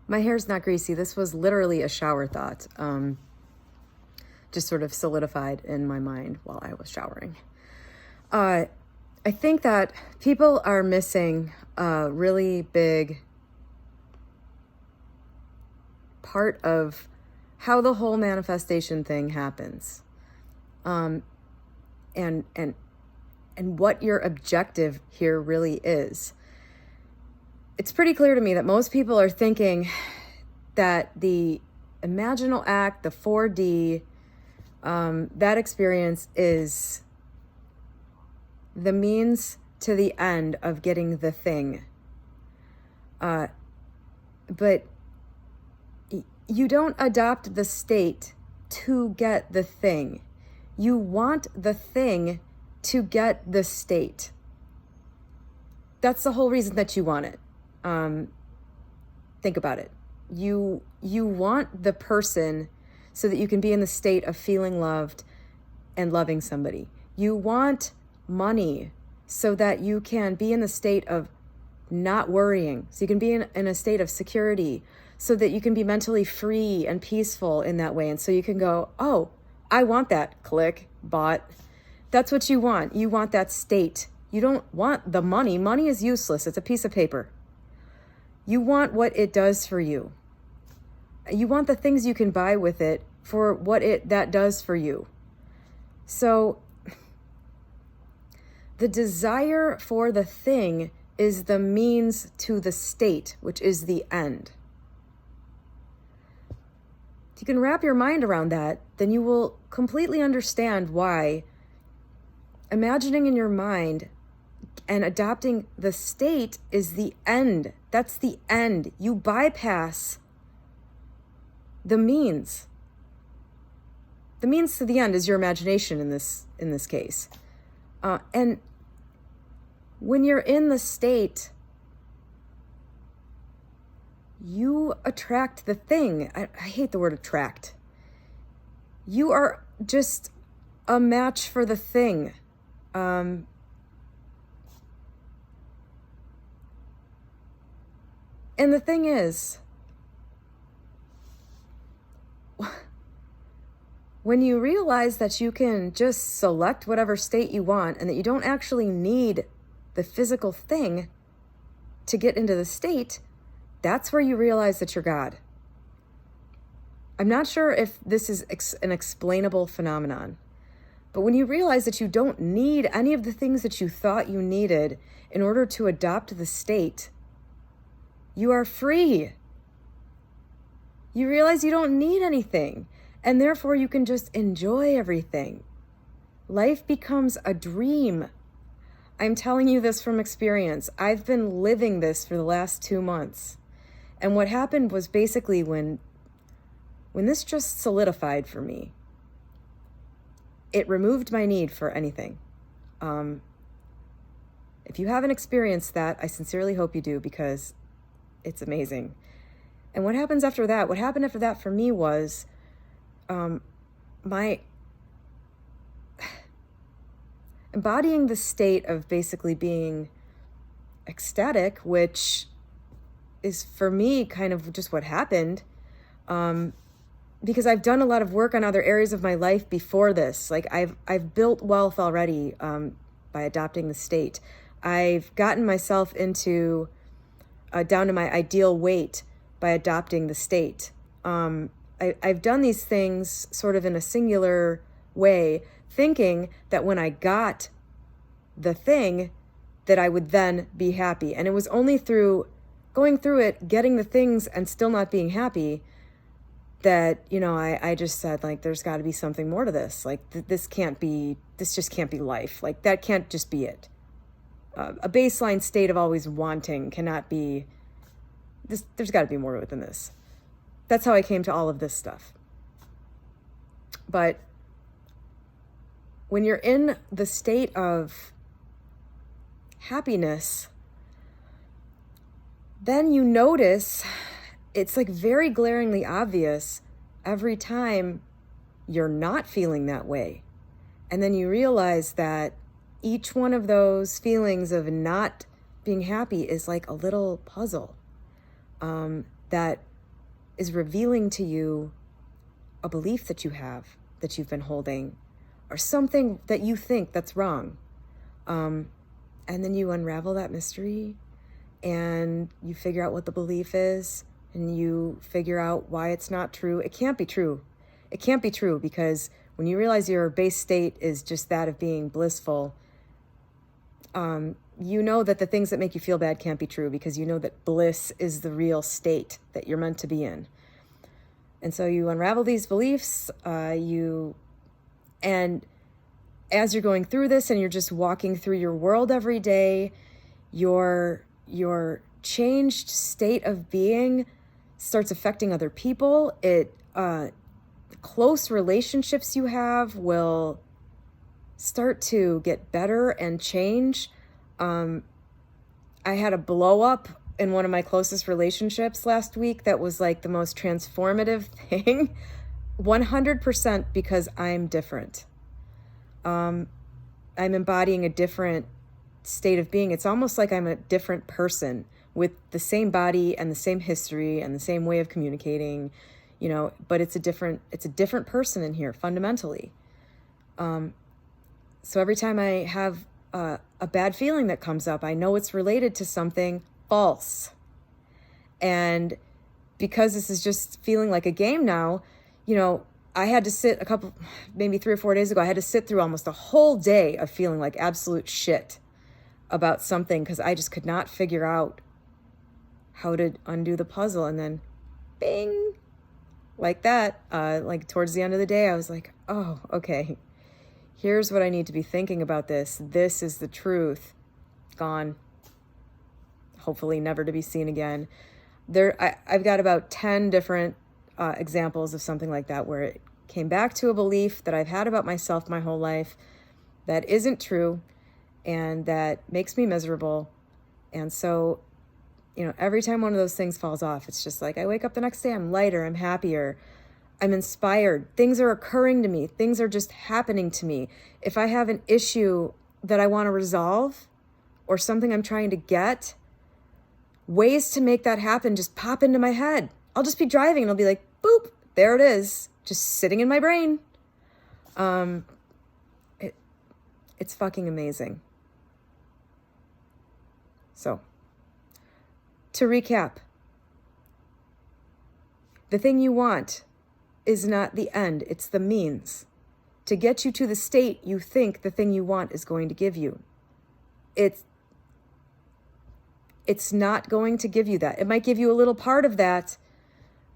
My hair's not greasy. This was literally a shower thought. Just sort of solidified in my mind while I was showering. I think that people are missing a really big part of how the whole manifestation thing happens. And what your objective here really is. It's pretty clear to me that most people are thinking that the imaginal act, the 4D, that experience is the means to the end of getting the thing. But you don't adopt the state to get the thing. You want the thing to get the state. That's the whole reason that you want it. Think about it. You want the person so that you can be in the state of feeling loved and loving somebody. You want money so that you can be in the state of not worrying. So you can be in a state of security so that you can be mentally free and peaceful in that way. And so you can go, oh, I want that. Click, bought. That's what you want. You want that state. You don't want the money. Money is useless. It's a piece of paper. You want what it does for you. You want the things you can buy with it for what that does for you. So the desire for the thing is the means to the state, which is the end. If you can wrap your mind around that, then you will completely understand why imagining in your mind and adopting the state is the end. That's the end. You bypass the means. The means to the end is your imagination in this case. And when you're in the state, you attract the thing. I hate the word attract. You are just a match for the thing. And the thing is, when you realize that you can just select whatever state you want and that you don't actually need the physical thing to get into the state, that's where you realize that you're God. I'm not sure if this is an explainable phenomenon, but when you realize that you don't need any of the things that you thought you needed in order to adopt the state, you are free. You realize you don't need anything, and therefore you can just enjoy everything. Life becomes a dream. I'm telling you this from experience. I've been living this for the last 2 months. And what happened was basically when this just solidified for me, it removed my need for anything. If you haven't experienced that, I sincerely hope you do, because it's amazing. And what happened after that for me was my embodying the state of basically being ecstatic, which is for me kind of just what happened, because I've done a lot of work on other areas of my life before this. Like I've built wealth already by adopting the state. I've gotten myself into down to my ideal weight by adopting the state. I've done these things sort of in a singular way, thinking that when I got the thing, that I would then be happy. And it was only through going through it, getting the things and still not being happy, that, I just said, like, there's got to be something more to this. Like, this just can't be life. Like, that can't just be it. A baseline state of always wanting cannot be this. There's got to be more to it than this. That's how I came to all of this stuff. But when you're in the state of happiness, then you notice it's like very glaringly obvious every time you're not feeling that way. And then you realize that each one of those feelings of not being happy is like a little puzzle that is revealing to you a belief that you have, that you've been holding, or something that you think that's wrong. And then you unravel that mystery and you figure out what the belief is, and you figure out why it's not true. It can't be true. It can't be true, because when you realize your base state is just that of being blissful, you know that the things that make you feel bad can't be true, because you know that bliss is the real state that you're meant to be in. And so you unravel these beliefs, and as you're going through this and you're just walking through your world every day, your changed state of being starts affecting other people. Close relationships you have will start to get better and change. I had a blow up in one of my closest relationships last week that was like the most transformative thing. 100% because I'm different. I'm embodying a different state of being. It's almost like I'm a different person with the same body and the same history and the same way of communicating, but it's a different person in here fundamentally. So every time I have a bad feeling that comes up, I know it's related to something false. And because this is just feeling like a game now, I had to sit maybe 3 or 4 days ago, I had to sit through almost a whole day of feeling like absolute shit about something, because I just could not figure out how to undo the puzzle. And then bing, like that, like towards the end of the day, I was like, oh, okay, here's what I need to be thinking about this. This is the truth. Gone. Hopefully never to be seen again. I've got about 10 different examples of something like that, where it came back to a belief that I've had about myself my whole life that isn't true and that makes me miserable. And so, every time one of those things falls off, it's just like I wake up the next day, I'm lighter, I'm happier, I'm inspired. Things are occurring to me. Things are just happening to me. If I have an issue that I want to resolve or something I'm trying to get, ways to make that happen just pop into my head. I'll just be driving and I'll be like, boop, there it is, just sitting in my brain. It's fucking amazing. So, to recap, the thing you want is not the end, it's the means to get you to the state you think the thing you want is going to give you. It's not going to give you that. It might give you a little part of that,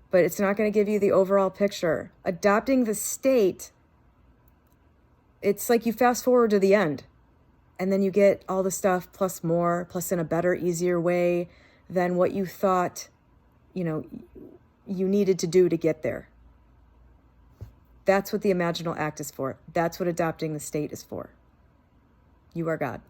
but it's not going to give you the overall picture. Adopting the state, it's like you fast forward to the end, and then you get all the stuff plus more, plus in a better, easier way than what you thought, you needed to do to get there. That's what the imaginal act is for. That's what adopting the state is for. You are God.